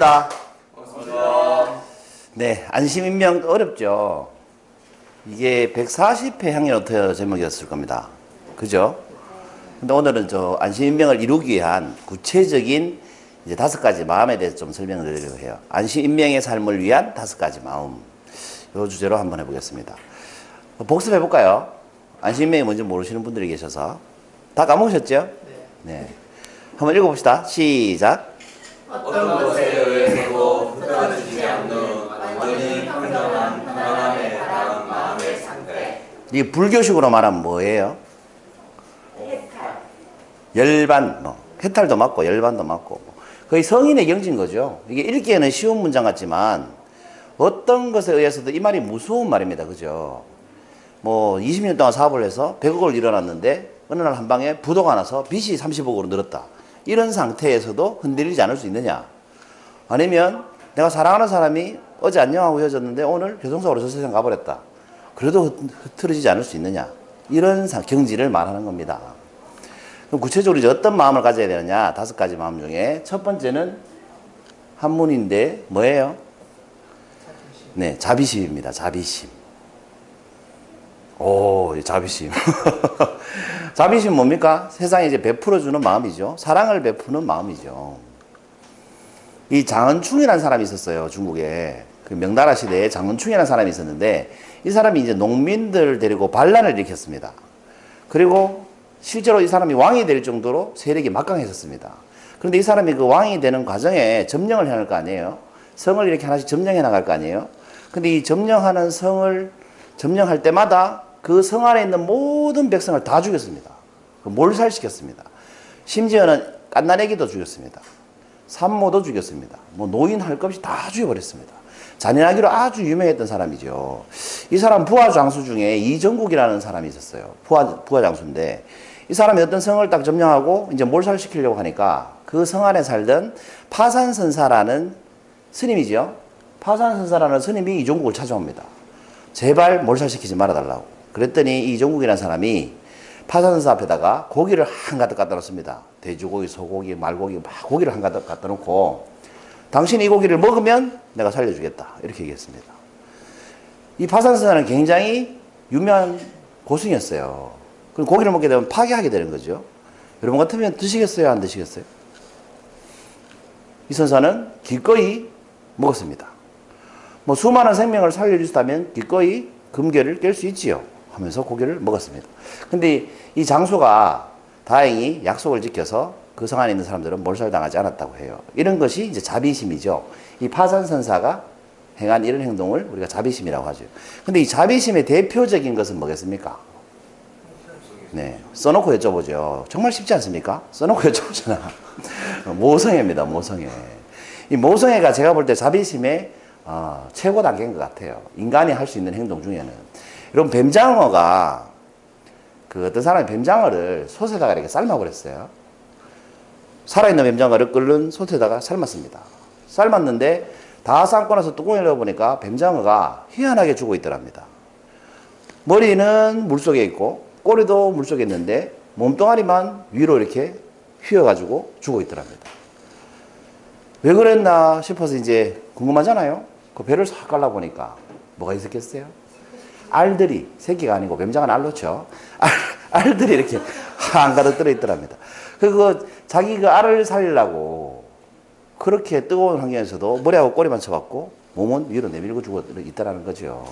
반갑습니다. 네, 안심인명 어렵죠. 이게 140회 향연어터 제목이었을 겁니다. 그죠? 근데 오늘은 저 안심인명을 이루기 위한 구체적인 이제 5가지 마음에 대해서 좀 설명을 드리려고 해요. 안심인명의 삶을 위한 5가지 마음. 이 주제로 한번 해보겠습니다. 복습해 볼까요? 안심인명이 뭔지 모르시는 분들이 계셔서. 다 까먹으셨죠? 네. 한번 읽어봅시다. 시작. 어떤 것에 의해서도 흩어지지 않는 완전히 평정한 편안함에 달한 마음의 상태. 이게 불교식으로 말하면 뭐예요? 해탈. 열반, 해탈도 맞고 열반도 맞고 거의 성인의 경지인 거죠. 이게 읽기에는 쉬운 문장 같지만 어떤 것에 의해서도 이 말이 무서운 말입니다. 그죠? 뭐 20년 동안 사업을 해서 100억을 일어났는데 어느 날 한 방에 부도가 나서 빚이 30억으로 늘었다. 이런 상태에서도 흔들리지 않을 수 있느냐? 아니면 내가 사랑하는 사람이 어제 안녕하고 헤어졌는데 오늘 교통사고로 저 세상 가버렸다. 그래도 흐트러지지 않을 수 있느냐? 이런 경지를 말하는 겁니다. 그럼 구체적으로 이제 어떤 마음을 가져야 되느냐? 5가지 마음 중에 첫 번째는 한문인데 뭐예요? 네, 자비심입니다. 자비심. 오, 자비심. 자비심 뭡니까? 세상에 이제 베풀어주는 마음이죠. 사랑을 베푸는 마음이죠. 이 장은충이라는 사람이 있었어요. 중국에. 그 명나라 시대에 장은충이라는 사람이 있었는데 이 사람이 이제 농민들 데리고 반란을 일으켰습니다. 그리고 실제로 이 사람이 왕이 될 정도로 세력이 막강했었습니다. 그런데 이 사람이 그 왕이 되는 과정에 점령을 해야 할 거 아니에요. 성을 이렇게 하나씩 점령해 나갈 거 아니에요. 근데 이 점령하는 성을 점령할 때마다 그 성 안에 있는 모든 백성을 다 죽였습니다. 몰살시켰습니다. 심지어는 갓난아기도 죽였습니다. 산모도 죽였습니다. 뭐 노인 할 것 없이 다 죽여버렸습니다. 잔인하기로 아주 유명했던 사람이죠. 이 사람 부하 장수 중에 이정국이라는 사람이 있었어요. 부하 장수인데 이 사람이 어떤 성을 딱 점령하고 이제 몰살시키려고 하니까 그 성 안에 살던 파산선사라는 스님이죠. 파산선사라는 스님이 이종국을 찾아옵니다. 제발 몰살시키지 말아달라고. 그랬더니 이 이종국이라는 사람이 파산선사 앞에다가 고기를 한가득 갖다 놓습니다. 돼지고기, 소고기, 말고기 막 고기를 한가득 갖다 놓고 당신이 이 고기를 먹으면 내가 살려주겠다. 이렇게 얘기했습니다. 이 파산선사는 굉장히 유명한 고승이었어요. 그럼 고기를 먹게 되면 파괴하게 되는 거죠. 여러분 같으면 드시겠어요? 안 드시겠어요? 이 선사는 기꺼이 먹었습니다. 뭐 수많은 생명을 살려주셨다면 기꺼이 금괴를 깰 수 있지요 하면서 고기를 먹었습니다. 근데 이 장수가 다행히 약속을 지켜서 그 성 안에 있는 사람들은 몰살당하지 않았다고 해요. 이런 것이 이제 자비심이죠. 이 파산선사가 행한 이런 행동을 우리가 자비심이라고 하죠. 근데 이 자비심의 대표적인 것은 뭐겠습니까? 네, 써놓고 여쭤보죠. 정말 쉽지 않습니까? 써놓고 여쭤보잖아. 모성애입니다. 모성애. 이 모성애가 제가 볼 때 자비심의 최고 단계인 것 같아요. 인간이 할 수 있는 행동 중에는. 여러분, 뱀장어가, 그 어떤 사람이 뱀장어를 솥에다가 이렇게 삶아버렸어요. 살아있는 뱀장어를 끓는 솥에다가 삶았습니다. 삶았는데 다 삶고 나서 뚜껑을 열어보니까 뱀장어가 희한하게 죽어 있더랍니다. 머리는 물속에 있고 꼬리도 물속에 있는데 몸뚱아리만 위로 이렇게 휘어가지고 죽어 있더랍니다. 왜 그랬나 싶어서 이제 궁금하잖아요. 그 배를 싹 갈라보니까 뭐가 있었겠어요? 알들이, 새끼가 아니고 뱀장어는 알로죠. 알들이 이렇게 한가득 들어있더랍니다. 그리고 자기 그 알을 살리려고 그렇게 뜨거운 환경에서도 머리하고 꼬리만 쳐갖고 몸은 위로 내밀고 죽어 있다라는 거죠.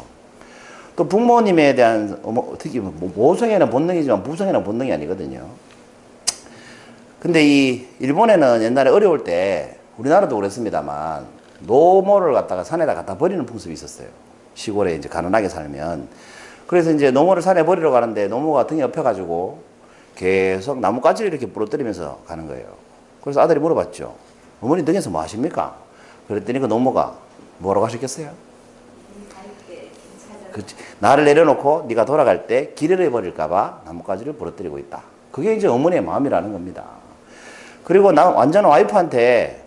또 부모님에 대한 특히 모성애는 본능이지만 부성애는 본능이 아니거든요. 근데 이 일본에는 옛날에 어려울 때 우리나라도 그랬습니다만 노모를 갖다가 산에다 갖다 버리는 풍습이 있었어요. 시골에 이제 가난하게 살면. 그래서 이제 노모를 산에 버리러 가는데 노모가 등에 엎여가지고 계속 나뭇가지를 이렇게 부러뜨리면서 가는 거예요. 그래서 아들이 물어봤죠. 어머니 등에서 뭐 하십니까? 그랬더니 그 노모가 뭐라고 하셨겠어요? 나를 내려놓고 네가 돌아갈 때 길을 잃어버릴까봐 나뭇가지를 부러뜨리고 있다. 그게 이제 어머니의 마음이라는 겁니다. 그리고 나 완전 와이프한테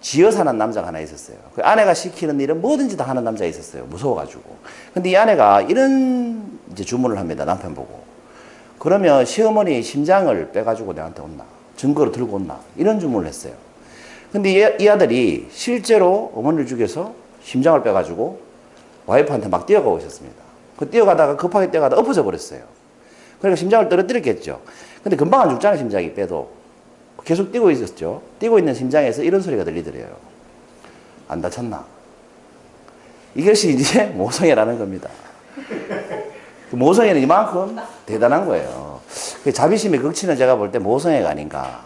지어 사는 남자가 하나 있었어요. 그 아내가 시키는 일은 뭐든지 다 하는 남자가 있었어요. 무서워가지고. 근데 이 아내가 이런 이제 주문을 합니다. 남편 보고. 그러면 시어머니 심장을 빼가지고 내한테 온나? 증거로 들고 온나? 이런 주문을 했어요. 근데 이 아들이 실제로 어머니를 죽여서 심장을 빼가지고 와이프한테 막 뛰어가고 있었습니다. 그 뛰어가다가 급하게 뛰어가다 엎어져 버렸어요. 그러니까 심장을 떨어뜨렸겠죠. 근데 금방 안 죽잖아요, 심장이 빼도. 계속 뛰고 있었죠. 뛰고 있는 심장에서 이런 소리가 들리더래요. 안 다쳤나? 이것이 이제 모성애라는 겁니다. 그 모성애는 이만큼 대단한 거예요. 그 자비심의 극치는 제가 볼 때 모성애가 아닌가.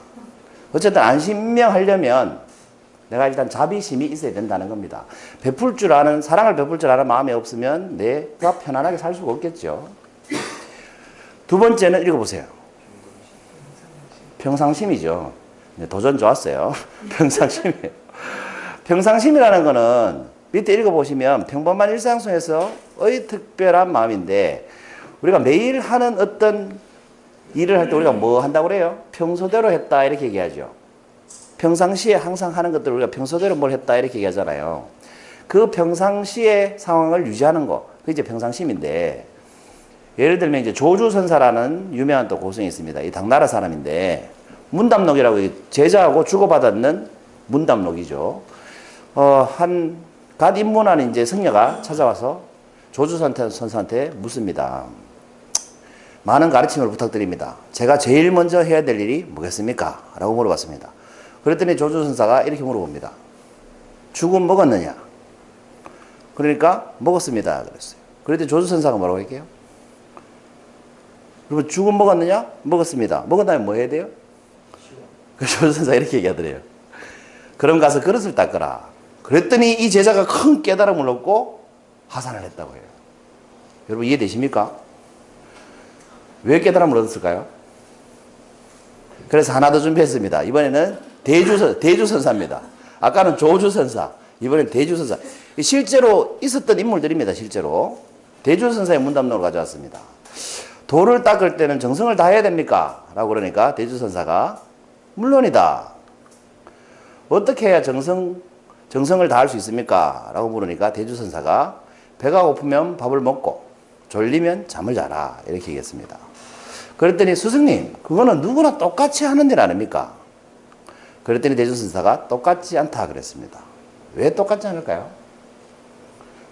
어쨌든 안심명하려면 내가 일단 자비심이 있어야 된다는 겁니다. 베풀 줄 아는, 사랑을 베풀 줄 아는 마음이 없으면 내가 편안하게 살 수가 없겠죠. 두 번째는 읽어보세요. 평상심이죠. 도전 좋았어요. 평상심이에요. 평상심이라는 거는 밑에 읽어보시면 평범한 일상 속에서의 특별한 마음인데 우리가 매일 하는 어떤 일을 할 때 우리가 뭐 한다고 그래요? 평소대로 했다 이렇게 얘기하죠. 평상시에 항상 하는 것들을 우리가 평소대로 뭘 했다 이렇게 얘기하잖아요. 그 평상시의 상황을 유지하는 거, 그게 이제 평상심인데 예를 들면 이제 조주선사라는 유명한 또 고승이 있습니다. 이 당나라 사람인데 문답록이라고 제자하고 주고받았는 문답록이죠. 갓 입문하는 이제 승려가 찾아와서 조주선사한테 묻습니다. 많은 가르침을 부탁드립니다. 제가 제일 먼저 해야 될 일이 뭐겠습니까? 라고 물어봤습니다. 그랬더니 조주선사가 이렇게 물어봅니다. 죽은 먹었느냐? 그러니까 먹었습니다. 그랬어요. 그랬더니 조주선사가 뭐라고 할게요? 그러면 죽은 먹었느냐? 먹었습니다. 먹은 다음에 뭐 해야 돼요? 그 조주선사가 이렇게 얘기하더래요. 그럼 가서 그릇을 닦으라. 그랬더니 이 제자가 큰 깨달음을 얻고 하산을 했다고 해요. 여러분 이해되십니까? 왜 깨달음을 얻었을까요? 그래서 하나 더 준비했습니다. 이번에는 대주선사입니다. 아까는 조주선사, 이번엔 대주선사. 실제로 있었던 인물들입니다. 실제로. 대주선사의 문답록을 가져왔습니다. 돌을 닦을 때는 정성을 다해야 됩니까? 라고 그러니까 대주선사가 물론이다. 어떻게 해야 정성을 다할 수 있습니까? 라고 물으니까 대주선사가 배가 고프면 밥을 먹고 졸리면 잠을 자라 이렇게 얘기했습니다. 그랬더니 스승님 그거는 누구나 똑같이 하는 일 아닙니까? 그랬더니 대주선사가 똑같지 않다 그랬습니다. 왜 똑같지 않을까요?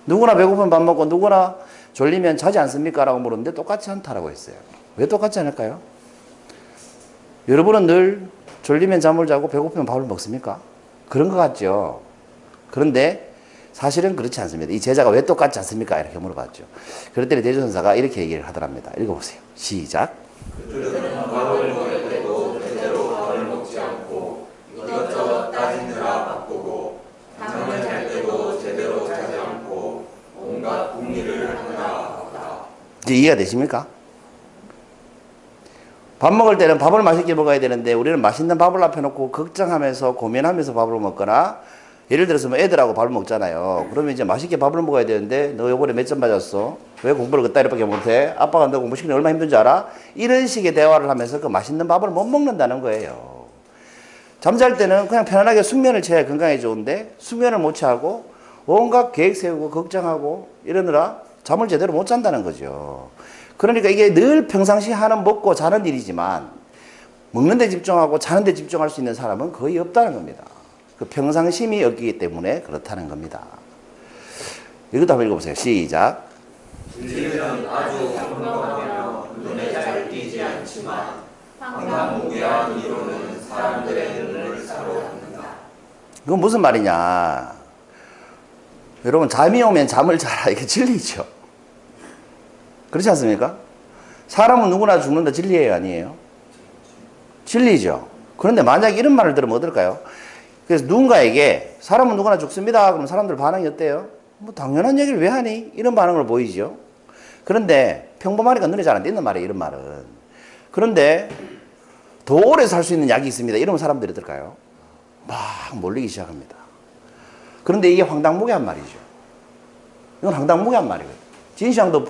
누구나 배고프면 밥 먹고 누구나 졸리면 자지 않습니까? 라고 물었는데 똑같지 않다라고 했어요. 왜 똑같지 않을까요? 여러분은 늘 졸리면 잠을 자고 배고프면 밥을 먹습니까? 그런 것 같죠. 그런데 사실은 그렇지 않습니다. 이 제자가 왜 똑같지 않습니까? 이렇게 물어봤죠. 그랬더니 대주선사가 이렇게 얘기를 하더랍니다. 읽어보세요. 시작. 그들은 밥을 먹을 때도 제대로 밥을 먹지 않고 이것저것 따지느라 바쁘고 잠을 잘 때도 제대로 자지 않고 온갖 궁리를 하느라 바쁘다. 이제 이해가 되십니까? 밥 먹을 때는 밥을 맛있게 먹어야 되는데 우리는 맛있는 밥을 앞에 놓고 걱정하면서 고민하면서 밥을 먹거나 예를 들어서 뭐 애들하고 밥을 먹잖아요. 그러면 이제 맛있게 밥을 먹어야 되는데 너 요번에 몇 점 맞았어? 왜 공부를 그따위밖에 못해? 아빠가 너 공부 시키는 얼마나 힘든지 알아? 이런 식의 대화를 하면서 그 맛있는 밥을 못 먹는다는 거예요. 잠잘 때는 그냥 편안하게 숙면을 취해야 건강에 좋은데 숙면을 못 취하고 온갖 계획 세우고 걱정하고 이러느라 잠을 제대로 못 잔다는 거죠. 그러니까 이게 늘 평상시 하는 먹고 자는 일이지만 먹는 데 집중하고 자는 데 집중할 수 있는 사람은 거의 없다는 겁니다. 그 평상심이 없기 때문에 그렇다는 겁니다. 이것도 한번 읽어보세요. 시작. 진리는 아주 평범하며 눈에 잘 띄지 않지만 황당무계한 이론은 사람들의 눈을 사로잡는다. 그건 무슨 말이냐. 여러분 잠이 오면 잠을 자라. 이게 진리죠. 그렇지 않습니까? 사람은 누구나 죽는다 진리예요 아니에요? 진리죠. 그런데 만약에 이런 말을 들으면 어떨까요? 그래서 누군가에게 사람은 누구나 죽습니다. 그럼 사람들 반응이 어때요? 뭐 당연한 얘기를 왜 하니? 이런 반응을 보이죠. 그런데 평범하니까 눈에 잘 안 띄는 말이에요. 이런 말은. 그런데 더 오래 살 수 있는 약이 있습니다. 이러면 사람들이 어떨까요? 막 몰리기 시작합니다. 그런데 이게 황당무계한 말이죠. 이건 황당무계한 말이거든요. 진시황도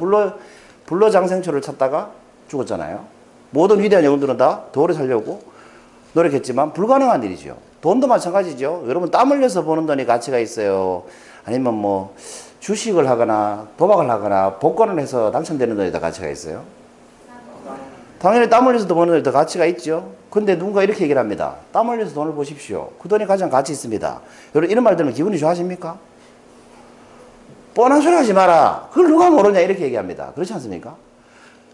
불로장생초를 찾다가 죽었잖아요. 모든 위대한 영웅들은 다 더 오래 살려고 노력했지만 불가능한 일이죠. 돈도 마찬가지죠. 여러분 땀 흘려서 버는 돈이 가치가 있어요. 아니면 뭐 주식을 하거나 도박을 하거나 복권을 해서 당첨되는 돈이 다 가치가 있어요. 당연히 땀 흘려서 더 버는 데 더 가치가 있죠. 근데 누군가 이렇게 얘기를 합니다. 땀 흘려서 돈을 보십시오. 그 돈이 가장 가치 있습니다. 여러분 이런 말 들으면 기분이 좋아하십니까? 뻔한 소리 하지 마라. 그걸 누가 모르냐 이렇게 얘기합니다. 그렇지 않습니까?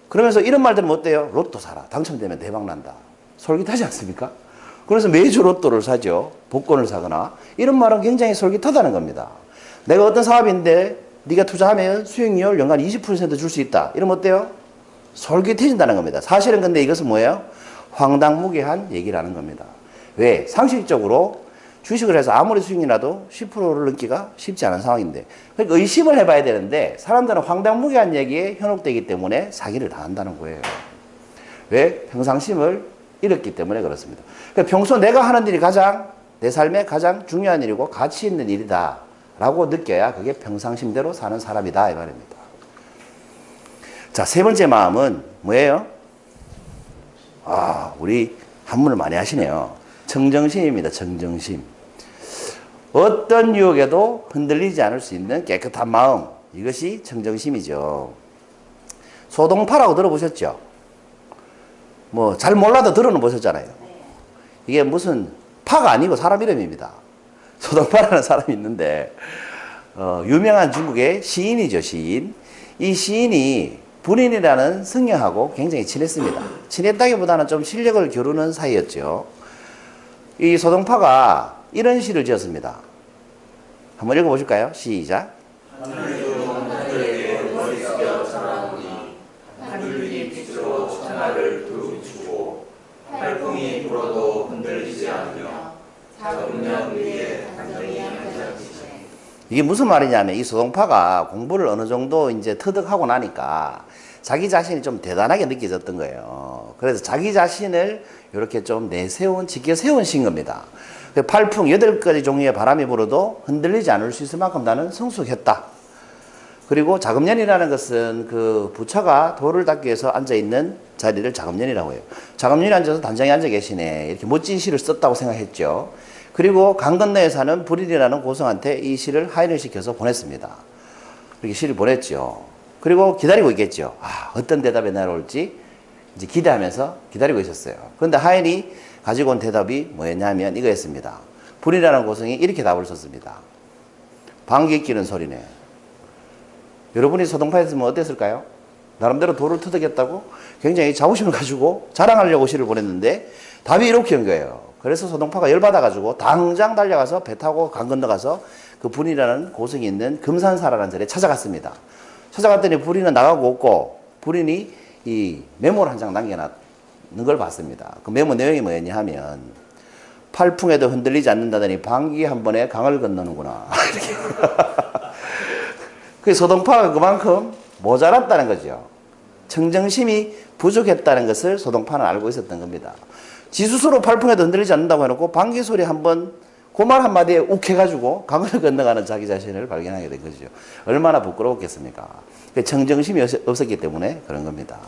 그러면서 이런 말 들으면 어때요? 로또 사라. 당첨되면 대박 난다. 솔깃하지 않습니까? 그래서 매주 로또를 사죠. 복권을 사거나. 이런 말은 굉장히 솔깃하다는 겁니다. 내가 어떤 사업인데 네가 투자하면 수익률 연간 20% 줄 수 있다. 이러면 어때요? 솔깃해진다는 겁니다. 사실은 근데 이것은 뭐예요? 황당무계한 얘기라는 겁니다. 왜? 상식적으로 주식을 해서 아무리 수익이 나도 10%를 넘기가 쉽지 않은 상황인데, 그러니까 의심을 해봐야 되는데 사람들은 황당무계한 얘기에 현혹되기 때문에 사기를 당한다는 거예요. 왜? 평상심을 잃었기 때문에 그렇습니다. 그러니까 평소 내가 하는 일이 가장 내 삶에 가장 중요한 일이고 가치 있는 일이다 라고 느껴야 그게 평상심대로 사는 사람이다 이 말입니다. 자, 세 번째 마음은 뭐예요? 우리 한문을 많이 하시네요. 청정심입니다. 청정심. 어떤 유혹에도 흔들리지 않을 수 있는 깨끗한 마음. 이것이 청정심이죠. 소동파라고 들어보셨죠? 뭐 잘 몰라도 들어는 보셨잖아요. 이게 무슨 파가 아니고 사람 이름입니다. 소동파라는 사람이 있는데 유명한 중국의 시인이죠. 시인. 이 시인이 분인이라는 승려하고 굉장히 친했습니다. 친했다기보다는 좀 실력을 겨루는 사이였죠. 이 소동파가 이런 시를 지었습니다. 한번 읽어보실까요? 시작. 하늘에게 머리 숙여 절하노니 하늘이 빛으로 천하를 두루 비추고 활풍이 불어도 흔들리지 않으며 작은 면 위에 단정히 앉아있으시네. 이게 무슨 말이냐면 이 소동파가 공부를 어느 정도 이제 터득하고 나니까 자기 자신이 좀 대단하게 느껴졌던 거예요. 그래서 자기 자신을 이렇게 좀 지켜 세운 시인 겁니다. 팔풍 8가지 종류의 바람이 불어도 흔들리지 않을 수 있을 만큼 나는 성숙했다. 그리고 자금년이라는 것은 그 부처가 돌을 닦기 위해서 앉아있는 자리를 자금년이라고 해요. 자금년이 앉아서 단장에 앉아 계시네. 이렇게 멋진 시를 썼다고 생각했죠. 그리고 강 건너에 사는 불일이라는 고성한테 이 시를 하인을 시켜서 보냈습니다. 이렇게 시를 보냈죠. 그리고 기다리고 있겠죠. 어떤 대답이 나올지 이제 기대하면서 기다리고 있었어요. 그런데 하인이 가지고 온 대답이 뭐였냐면 이거였습니다. 불이라는 고성이 이렇게 답을 썼습니다. 방귀 뀌는 소리네. 여러분이 소동파였으면 어땠을까요? 나름대로 돌을 터득했다고 굉장히 자부심을 가지고 자랑하려고 시를 보냈는데 답이 이렇게 온 거예요. 그래서 소동파가 열받아가지고 당장 달려가서 배 타고 강 건너가서 그 분이라는 고성이 있는 금산사라는 절에 찾아갔습니다. 찾아갔더니 불인은 나가고 없고 불인이 이 메모를 한 장 남겨놨는 걸 봤습니다. 그 메모 내용이 뭐였냐 하면 팔풍에도 흔들리지 않는다더니 방귀 한 번에 강을 건너는구나. 그 소동파가 그만큼 모자랐다는 거죠. 청정심이 부족했다는 것을 소동파는 알고 있었던 겁니다. 지 스스로 팔풍에도 흔들리지 않는다고 해놓고 방귀 소리 한번 그 말 한마디에 욱해가지고 강을 건너가는 자기 자신을 발견하게 된 거죠. 얼마나 부끄러웠겠습니까? 청정심이 없었기 때문에 그런 겁니다.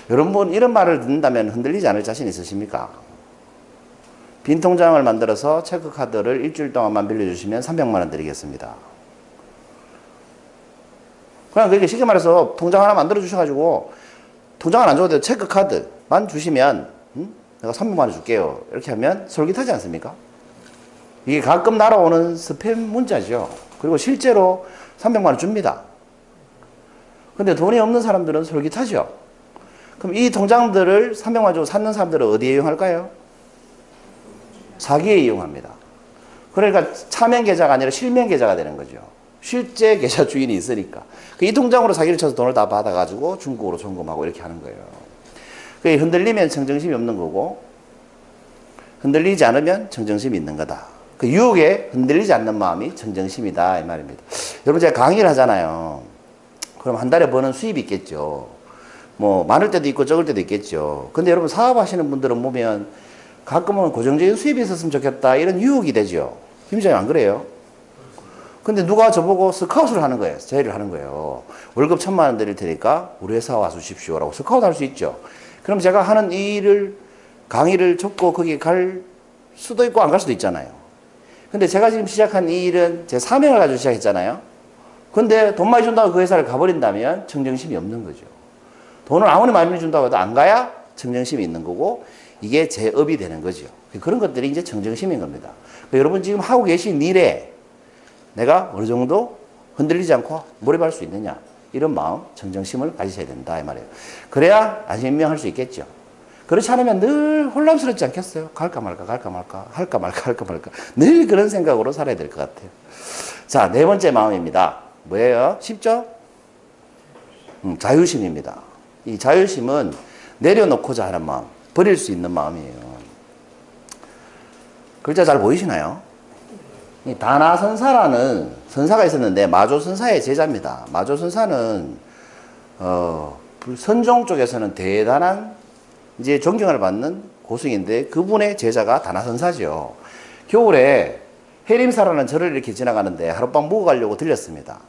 여러분 이런 말을 듣는다면 흔들리지 않을 자신 있으십니까? 빈 통장을 만들어서 체크카드를 일주일 동안만 빌려주시면 300만 원 드리겠습니다. 그냥 그렇게 쉽게 말해서 통장 하나 만들어 주셔가지고 통장은 안 줘도 체크카드만 주시면 내가 300만 원 줄게요. 이렇게 하면 솔깃하지 않습니까? 이게 가끔 날아오는 스팸 문자죠. 그리고 실제로 300만 원 줍니다. 근데 돈이 없는 사람들은 솔깃하죠. 그럼 이 통장들을 300만 원 주고 샀는 사람들은 어디에 이용할까요? 사기에 이용합니다. 그러니까 차명 계좌가 아니라 실명 계좌가 되는 거죠. 실제 계좌 주인이 있으니까. 이 통장으로 사기를 쳐서 돈을 다 받아가지고 중국으로 송금하고 이렇게 하는 거예요. 그게 흔들리면 청정심이 없는 거고, 흔들리지 않으면 청정심이 있는 거다. 그 유혹에 흔들리지 않는 마음이 청정심이다 이 말입니다. 여러분 제가 강의를 하잖아요. 그럼 한 달에 버는 수입이 있겠죠. 뭐 많을 때도 있고 적을 때도 있겠죠. 근데 여러분 사업하시는 분들은 보면 가끔은 고정적인 수입이 있었으면 좋겠다 이런 유혹이 되죠. 팀장님 안 그래요? 근데 누가 저보고 스카웃을 하는 거예요. 제의를 하는 거예요. 월급 1,000만 원 드릴 테니까 우리 회사 와서 주십시오라고 스카웃 할 수 있죠. 그럼 제가 하는 일을 강의를 접고 거기 갈 수도 있고 안 갈 수도 있잖아요. 근데 제가 지금 시작한 이 일은 제 사명을 가지고 시작했잖아요. 근데 돈 많이 준다고 그 회사를 가버린다면 청정심이 없는 거죠. 돈을 아무리 많이 준다고 해도 안 가야 청정심이 있는 거고 이게 제업이 되는 거죠. 그런 것들이 이제 청정심인 겁니다. 그러니까 여러분 지금 하고 계신 일에 내가 어느 정도 흔들리지 않고 몰입할 수 있느냐 이런 마음, 청정심을 가지셔야 된다 이 말이에요. 그래야 안심명할 수 있겠죠. 그렇지 않으면 늘 혼란스럽지 않겠어요? 갈까 말까 갈까 말까 할까 말까 할까 말까 늘 그런 생각으로 살아야 될 것 같아요. 자, 네 번째 마음입니다. 뭐예요? 쉽죠? 자유심입니다. 이 자유심은 내려놓고자 하는 마음, 버릴 수 있는 마음이에요. 글자 잘 보이시나요? 이 다나선사라는 선사가 있었는데 마조선사의 제자입니다. 마조선사는 선종 쪽에서는 대단한 이제 존경을 받는 고승인데 그분의 제자가 다나선사죠. 겨울에 해림사라는 절을 이렇게 지나가는데 하룻밤 묵어 가려고 들렸습니다.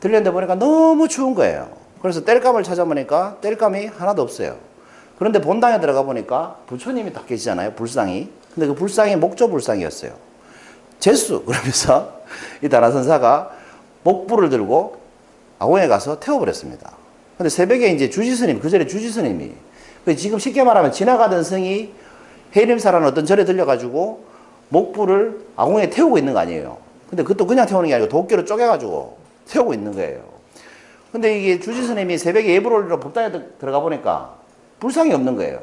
들렸는데 보니까 너무 추운 거예요. 그래서 땔감을 찾아보니까 땔감이 하나도 없어요. 그런데 본당에 들어가 보니까 부처님이 딱 계시잖아요. 불상이. 근데 그 불상이 목조 불상이었어요. 제수 그러면서 이 다나선사가 목불을 들고 아궁에 가서 태워버렸습니다. 근데 새벽에 이제 주지스님, 그 전에 주지스님이 지금 쉽게 말하면 지나가던 성이 해림사라는 어떤 절에 들려가지고 목불을 아궁에 태우고 있는 거 아니에요. 근데 그것도 그냥 태우는 게 아니고 도끼로 쪼개가지고 태우고 있는 거예요. 근데 이게 주지스님이 새벽에 예불을 올리러 법당에 들어가 보니까 불상이 없는 거예요.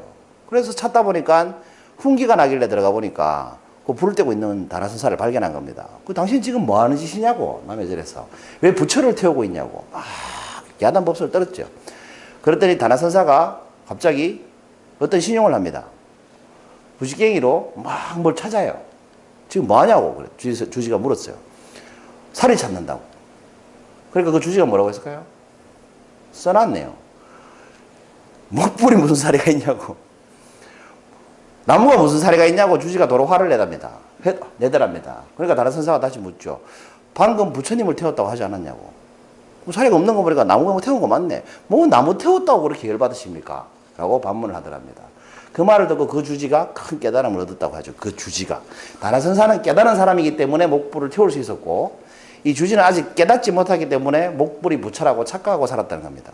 그래서 찾다 보니까 훈기가 나길래 들어가 보니까 그 불을 떼고 있는 다나선사를 발견한 겁니다. 당신 지금 뭐 하는 짓이냐고, 남의 절에서. 왜 부처를 태우고 있냐고. 야단 법석을 떨었죠. 그랬더니 다나선사가 갑자기 어떤 신용을 합니다. 부지깽이로 막 뭘 찾아요. 지금 뭐 하냐고. 그래. 주지가 물었어요. 살이 찾는다고. 그러니까 그 주지가 뭐라고 했을까요? 써놨네요. 목불이 무슨 사리가 있냐고. 나무가 무슨 사리가 있냐고 주지가 도로 화를 내더랍니다. 그러니까 다른 선사가 다시 묻죠. 방금 부처님을 태웠다고 하지 않았냐고. 사리가 없는 거 보니까 나무가 태운 거 맞네. 뭐 나무 태웠다고 그렇게 열받으십니까? 라고 반문을 하더랍니다. 그 말을 듣고 그 주지가 큰 깨달음을 얻었다고 하죠. 그 주지가. 다나선사는 깨달은 사람이기 때문에 목불을 태울 수 있었고 이 주지는 아직 깨닫지 못하기 때문에 목불이 부처라고 착각하고 살았다는 겁니다.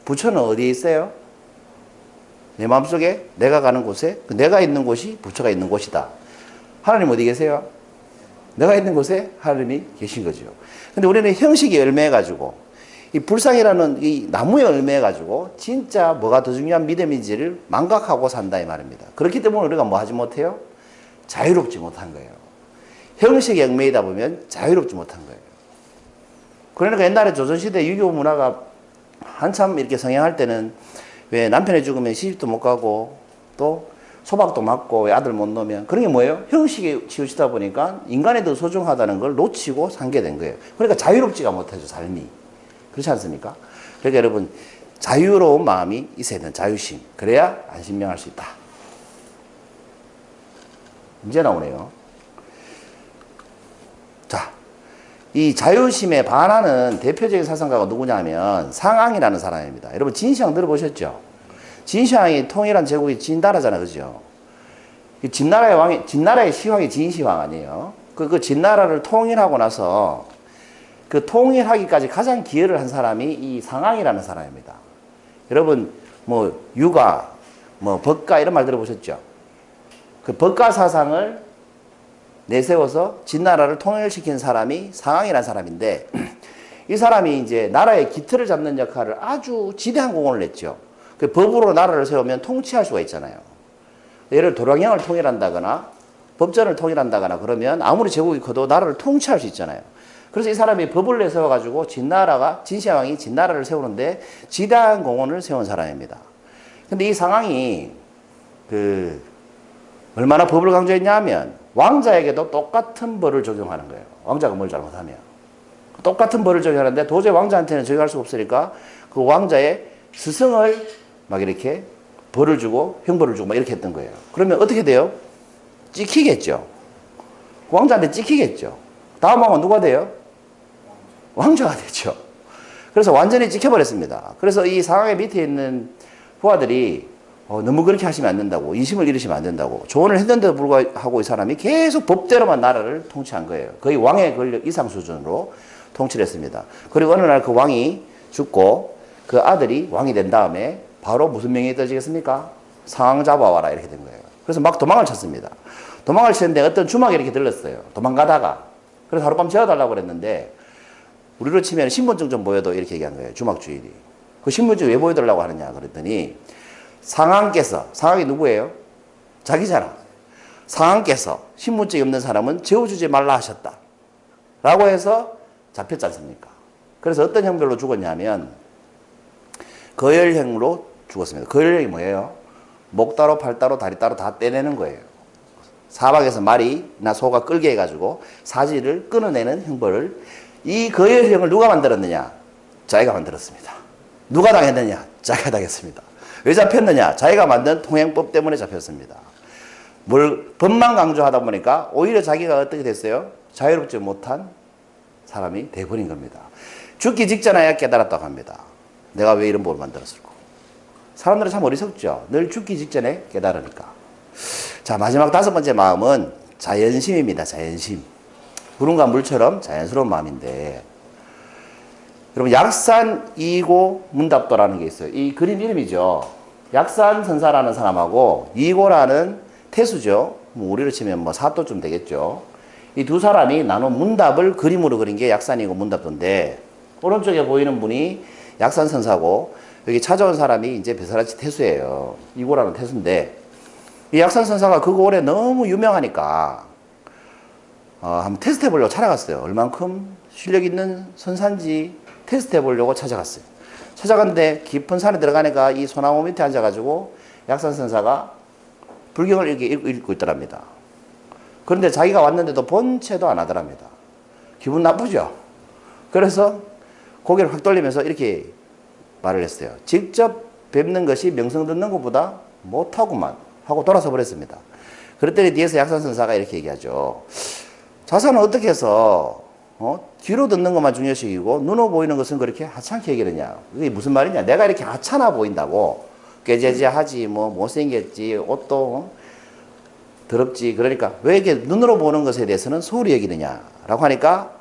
부처는 어디에 있어요? 내 마음속에 내가 가는 곳에 그 내가 있는 곳이 부처가 있는 곳이다. 하나님 어디 계세요? 내가 있는 곳에 하나님이 계신 거죠. 근데 우리는 형식에 얽매여가지고 이 불상이라는 이 나무에 얽매여가지고 진짜 뭐가 더 중요한 믿음인지를 망각하고 산다 이 말입니다. 그렇기 때문에 우리가 뭐 하지 못해요? 자유롭지 못한 거예요. 형식에 얽매이다 보면 자유롭지 못한 거예요. 그러니까 옛날에 조선시대 유교 문화가 한참 이렇게 성행할 때는 왜 남편이 죽으면 시집도 못 가고 또 소박도 맞고 왜 아들 못 놓으면 그런 게 뭐예요? 형식에 치우치다 보니까 인간이 더 소중하다는 걸 놓치고 살게 된 거예요. 그러니까 자유롭지가 못하죠, 삶이. 그렇지 않습니까? 그러니까 여러분 자유로운 마음이 있어야 되는 자유심. 그래야 안심명할 수 있다. 문제 나오네요. 자, 이 자유심에 반하는 대표적인 사상가가 누구냐 하면 상앙이라는 사람입니다. 여러분 진시황 들어보셨죠? 진시황이 통일한 제국이 진나라잖아요. 그죠? 진나라의 시황이 진시황 아니에요? 그 진나라를 통일하고 나서 그 통일하기까지 가장 기여를 한 사람이 이 상앙이라는 사람입니다. 여러분 뭐 유가, 뭐 법가 이런 말 들어보셨죠? 그 법가 사상을 내세워서 진나라를 통일시킨 사람이 상황이라는 사람인데 이 사람이 이제 나라의 기틀을 잡는 역할을 아주 지대한 공헌을 했죠. 그 법으로 나라를 세우면 통치할 수가 있잖아요. 예를 들어 도량양을 통일한다거나 법전을 통일한다거나 그러면 아무리 제국이 커도 나라를 통치할 수 있잖아요. 그래서 이 사람이 법을 내세워가지고 진시황이 진나라를 세우는데 지대한 공헌을 세운 사람입니다. 근데 이 상황이 얼마나 법을 강조했냐 하면 왕자에게도 똑같은 벌을 적용하는 거예요. 왕자가 뭘 잘못하면. 똑같은 벌을 적용하는데 도저히 왕자한테는 적용할 수가 없으니까 그 왕자의 스승을 막 이렇게 벌을 주고 형벌을 주고 막 이렇게 했던 거예요. 그러면 어떻게 돼요? 찍히겠죠. 왕자한테 찍히겠죠. 다음 왕은 누가 돼요? 왕자가 되죠. 그래서 완전히 찍혀버렸습니다. 그래서 이 상황의 밑에 있는 부하들이 너무 그렇게 하시면 안 된다고, 인심을 잃으시면 안 된다고 조언을 했는데도 불구하고 이 사람이 계속 법대로만 나라를 통치한 거예요. 거의 왕의 권력 이상 수준으로 통치를 했습니다. 그리고 어느 날 그 왕이 죽고 그 아들이 왕이 된 다음에 바로 무슨 명령이 떨어지겠습니까? 상황 잡아와라 이렇게 된 거예요. 그래서 막 도망을 쳤습니다. 도망을 치는데 어떤 주막에 이렇게 들렀어요. 도망가다가. 그래서 하룻밤 재워달라고 그랬는데 우리로 치면 신분증 좀 보여도 이렇게 얘기한 거예요. 주막 주인이. 그 신분증 왜 보여달라고 하느냐 그랬더니 상황이 누구예요? 자기잖아. 상황께서 신분증이 없는 사람은 재워주지 말라 하셨다. 라고 해서 잡혔지 않습니까? 그래서 어떤 형별로 죽었냐면 거열형으로 죽었습니다. 거열형이 뭐예요? 목 따로 팔 따로 다리 따로 다 떼내는 거예요. 사방에서 말이나 소가 끌게 해가지고 사지를 끊어내는 형벌을 이 거열형을 누가 만들었느냐? 자기가 만들었습니다. 누가 당했느냐? 자기가 당했습니다. 왜 잡혔느냐? 자기가 만든 통행법 때문에 잡혔습니다. 법만 강조하다 보니까 오히려 자기가 어떻게 됐어요? 자유롭지 못한 사람이 돼버린 겁니다. 죽기 직전에 깨달았다고 합니다. 내가 왜 이런 법을 만들었을까? 사람들은 참 어리석죠. 늘 죽기 직전에 깨달으니까. 자, 마지막 5번째 마음은 자연심입니다. 자연심. 구름과 물처럼 자연스러운 마음인데 여러분 약산 이고 문답도라는 게 있어요. 이 그림 이름이죠. 약산 선사라는 사람하고 이고라는 태수죠. 우리로 치면 뭐 사또쯤 되겠죠. 이 두 사람이 나눈 문답을 그림으로 그린 게 약산이고 문답도인데 오른쪽에 보이는 분이 약산 선사고 여기 찾아온 사람이 이제 베사라치 태수예요. 이고라는 태수인데 이 약산 선사가 그 고을에 너무 유명하니까 한번 테스트 해보려고 찾아갔어요. 얼만큼 실력 있는 선사인지 테스트 해보려고 찾아갔어요. 찾아갔는데 깊은 산에 들어가니까 이 소나무 밑에 앉아가지고 약산 선사가 불경을 이렇게 읽고 있더랍니다. 그런데 자기가 왔는데도 본체도 안 하더랍니다. 기분 나쁘죠? 그래서 고개를 확 돌리면서 이렇게 말을 했어요. 직접 뵙는 것이 명성 듣는 것보다 못하구만 하고 돌아서 버렸습니다. 그랬더니 뒤에서 약산 선사가 이렇게 얘기하죠. 자사는 어떻게 해서 뒤로 듣는 것만 중요시이고 눈으로 보이는 것은 그렇게 하찮게 얘기하느냐. 그게 무슨 말이냐. 내가 이렇게 하찮아 보인다고 꾀죄죄하지 뭐 못생겼지 옷도 더럽지 그러니까 왜 이렇게 눈으로 보는 것에 대해서는 소홀히 여기느냐라고 하니까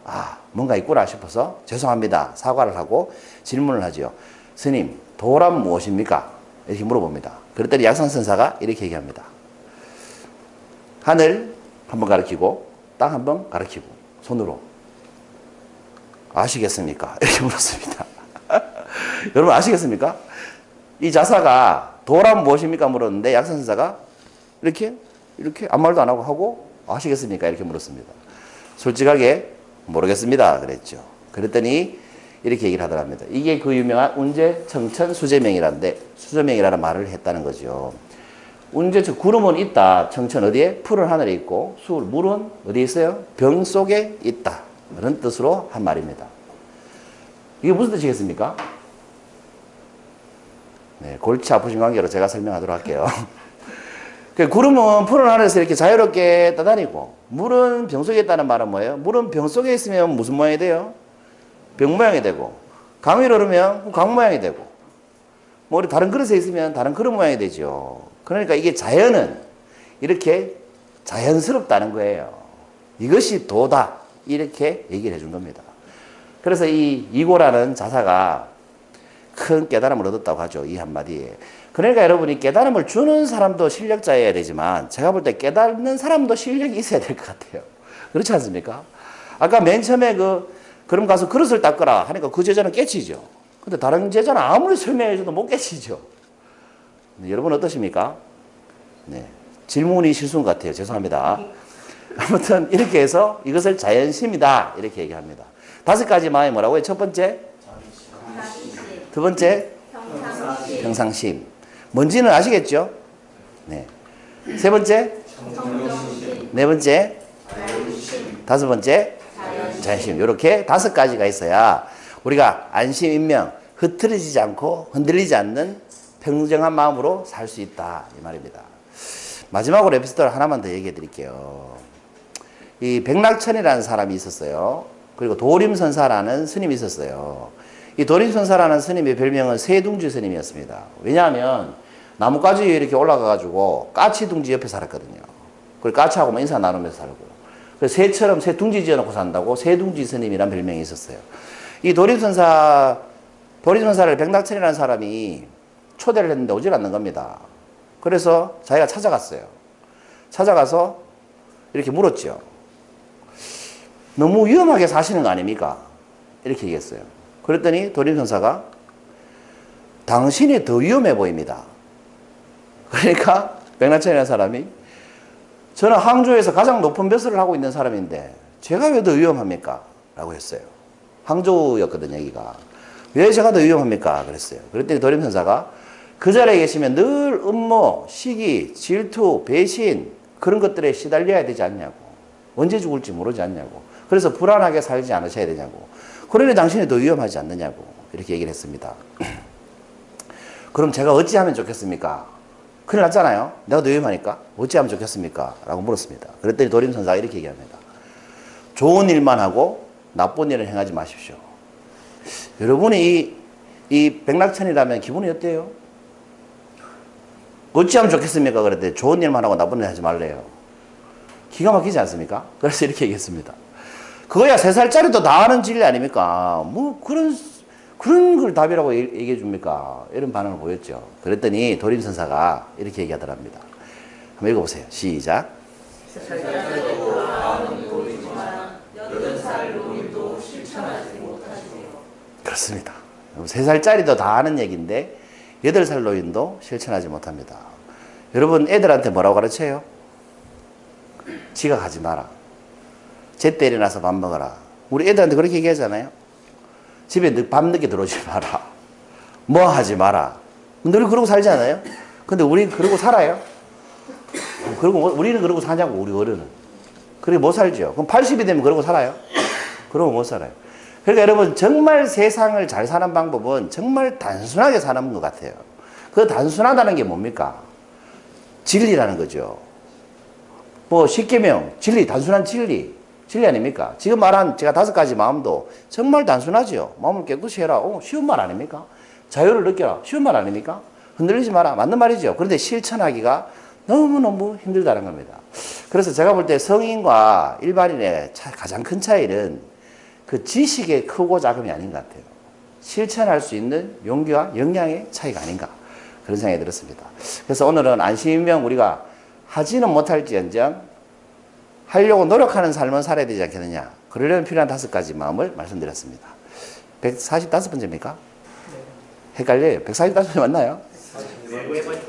뭔가 있구나 싶어서 죄송합니다 사과를 하고 질문을 하죠. 스님 도란 무엇입니까? 이렇게 물어봅니다. 그랬더니 약산선사가 이렇게 얘기합니다. 하늘 한번 가리키고 땅 한번 가리키고 손으로 아시겠습니까? 이렇게 물었습니다. 여러분 아시겠습니까? 이 자사가 도란 무엇입니까? 물었는데 약산선사가 이렇게 아무 말도 안 하고 아시겠습니까? 이렇게 물었습니다. 솔직하게 모르겠습니다. 그랬죠. 그랬더니 이렇게 얘기를 하더랍니다. 이게 그 유명한 운제 청천 수제명이라는데 수제명이라는 말을 했다는 거죠. 운제 구름은 있다. 청천 어디에? 푸른 하늘에 있고 물은 어디에 있어요? 병 속에 있다. 그런 뜻으로 한 말입니다. 이게 무슨 뜻이겠습니까? 네, 골치 아프신 관계로 제가 설명하도록 할게요. 구름은 푸른 하늘에서 이렇게 자유롭게 떠다니고 물은 병 속에 있다는 말은 뭐예요? 물은 병 속에 있으면 무슨 모양이 돼요? 병 모양이 되고 강 위로 오르면 강 모양이 되고 뭐 우리 다른 그릇에 있으면 다른 그릇 모양이 되죠. 그러니까 이게 자연은 이렇게 자연스럽다는 거예요. 이것이 도다 이렇게 얘기를 해준 겁니다. 그래서 이 이고라는 자사가 큰 깨달음을 얻었다고 하죠. 이 한마디에. 그러니까 여러분이 깨달음을 주는 사람도 실력자여야 되지만 제가 볼 때 깨닫는 사람도 실력이 있어야 될 것 같아요. 그렇지 않습니까? 아까 맨 처음에 그럼 가서 그릇을 닦으라 하니까 그 제자는 깨치죠. 근데 다른 제자는 아무리 설명해줘도 못 깨치죠. 네, 여러분 어떠십니까? 네, 질문이 실수인 것 같아요. 죄송합니다. 아무튼 이렇게 해서 이것을 자연심이다 이렇게 얘기합니다. 5가지 마음이 뭐라고요? 첫 번째 두 번째 평상심. 뭔지는 아시겠죠? 네. 세 번째 네 번째 5번째 자연심. 이렇게 5가지가 있어야 우리가 안심인명 흐트러지지 않고 흔들리지 않는 평정한 마음으로 살 수 있다 이 말입니다. 마지막으로 에피소드를 하나만 더 얘기해 드릴게요. 이 백낙천이라는 사람이 있었어요. 그리고 도림선사라는 스님이 있었어요. 이 도림선사라는 스님의 별명은 새둥지 스님이었습니다. 왜냐하면 나뭇가지 위에 이렇게 올라가가지고 까치둥지 옆에 살았거든요. 그리고 까치하고 인사 나누면서 살고. 그래서 새처럼 새 둥지 지어놓고 산다고 새둥지 스님이라는 별명이 있었어요. 이 도림선사를 백낙천이라는 사람이 초대를 했는데 오질 않는 겁니다. 그래서 자기가 찾아갔어요. 찾아가서 이렇게 물었죠. 너무 위험하게 사시는 거 아닙니까? 이렇게 얘기했어요. 그랬더니 도림선사가 당신이 더 위험해 보입니다. 그러니까 백낙천이라는 사람이 저는 항저우에서 가장 높은 벼슬을 하고 있는 사람인데 제가 왜 더 위험합니까? 라고 했어요. 항저우였거든요, 여기가. 왜 제가 더 위험합니까? 그랬어요. 그랬더니 도림선사가 그 자리에 계시면 늘 음모, 시기, 질투, 배신 그런 것들에 시달려야 되지 않냐고. 언제 죽을지 모르지 않냐고. 그래서 불안하게 살지 않으셔야 되냐고. 그러니 당신이 더 위험하지 않느냐고. 이렇게 얘기를 했습니다. 그럼 제가 어찌하면 좋겠습니까? 큰일 났잖아요. 내가 더 위험하니까 어찌하면 좋겠습니까? 라고 물었습니다. 그랬더니 도림선사가 이렇게 얘기합니다. 좋은 일만 하고 나쁜 일을 행하지 마십시오. 여러분이 이 백낙천이라면 기분이 어때요? 어찌하면 좋겠습니까? 그랬더니 좋은 일만 하고 나쁜 일 하지 말래요. 기가 막히지 않습니까? 그래서 이렇게 얘기했습니다. 그거야 3살짜리도 다 아는 진리 아닙니까? 뭐 그런 걸 답이라고 얘기해 줍니까? 이런 반응을 보였죠. 그랬더니 도림선사가 이렇게 얘기하더랍니다. 한번 읽어보세요. 시작. 그렇습니다. 3살짜리도 다 아는 얘기인데 8살 노인도 실천하지 못합니다. 여러분 애들한테 뭐라고 가르쳐요? 지가 가지 마라. 제때 일어나서 밥 먹어라. 우리 애들한테 그렇게 얘기하잖아요. 집에 밤늦게 들어오지 마라. 뭐 하지 마라. 늘 그러고 살지 않아요? 근데 우리 그러고 살아요? 그리고 우리는 그러고 사냐고, 우리 어른은. 그렇게 못 살죠. 그럼 80이 되면 그러고 살아요? 그러고 못 살아요. 그러니까 여러분 정말 세상을 잘 사는 방법은 정말 단순하게 사는 것 같아요. 그 단순하다는 게 뭡니까? 진리라는 거죠. 뭐 십계명, 진리, 단순한 진리. 진리 아닙니까? 지금 말한 제가 5가지 마음도 정말 단순하죠. 마음을 깨끗이 해라. 쉬운 말 아닙니까? 자유를 느껴라. 쉬운 말 아닙니까? 흔들리지 마라. 맞는 말이죠. 그런데 실천하기가 너무너무 힘들다는 겁니다. 그래서 제가 볼 때 성인과 일반인의 가장 큰 차이는 그 지식의 크고 작음이 아닌 것 같아요. 실천할 수 있는 용기와 역량의 차이가 아닌가. 그런 생각이 들었습니다. 그래서 오늘은 안심명 우리가 하지는 못할지언정 하려고 노력하는 삶을 살아야 되지 않겠느냐. 그러려면 필요한 5가지 마음을 말씀드렸습니다. 145번째입니까? 헷갈려요. 145번째 맞나요?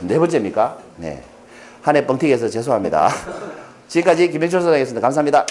네 번째입니까? 네. 한 해 뻥튀기해서 죄송합니다. 지금까지 김영철 소장이었습니다. 감사합니다.